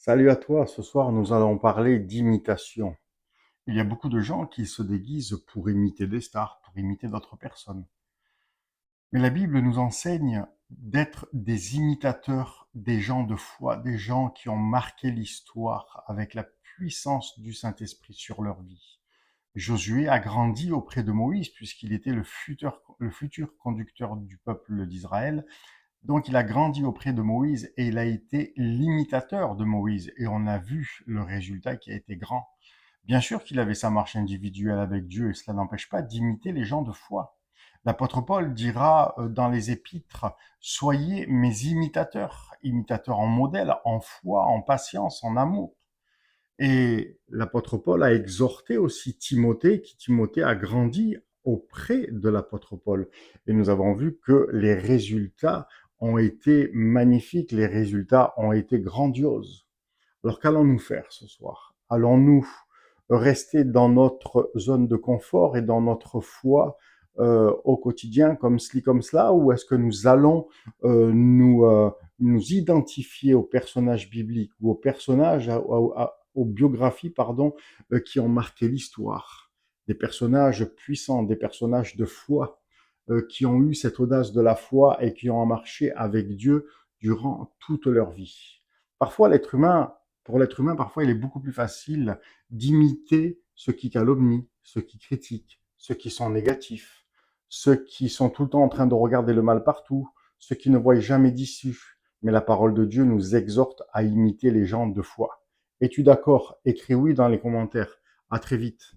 Salut à toi, ce soir nous allons parler d'imitation. Il y a beaucoup de gens qui se déguisent pour imiter des stars, pour imiter d'autres personnes. Mais la Bible nous enseigne d'être des imitateurs des gens de foi, des gens qui ont marqué l'histoire avec la puissance du Saint-Esprit sur leur vie. Josué a grandi auprès de Moïse puisqu'il était le futur conducteur du peuple d'Israël. Donc il a grandi auprès de Moïse et il a été l'imitateur de Moïse et on a vu le résultat qui a été grand. Bien sûr qu'il avait sa marche individuelle avec Dieu et cela n'empêche pas d'imiter les gens de foi. L'apôtre Paul dira dans les épîtres, soyez mes imitateurs, imitateurs en modèle, en foi, en patience, en amour. Et l'apôtre Paul a exhorté aussi Timothée, qui Timothée a grandi auprès de l'apôtre Paul. Et nous avons vu que les résultats ont été magnifiques, les résultats ont été grandioses. Alors qu'allons-nous faire ce soir? Allons-nous rester dans notre zone de confort et dans notre foi au quotidien comme ceci, comme cela, ou est-ce que nous allons nous identifier aux personnages bibliques ou aux personnages, aux biographies, pardon, qui ont marqué l'histoire, des personnages puissants, des personnages de foi, qui ont eu cette audace de la foi et qui ont marché avec Dieu durant toute leur vie. Parfois, pour l'être humain, parfois, il est beaucoup plus facile d'imiter ceux qui calomnient, ceux qui critiquent, ceux qui sont négatifs, ceux qui sont tout le temps en train de regarder le mal partout, ceux qui ne voient jamais d'issue. Mais la parole de Dieu nous exhorte à imiter les gens de foi. Es-tu d'accord? Écris oui dans les commentaires. À très vite.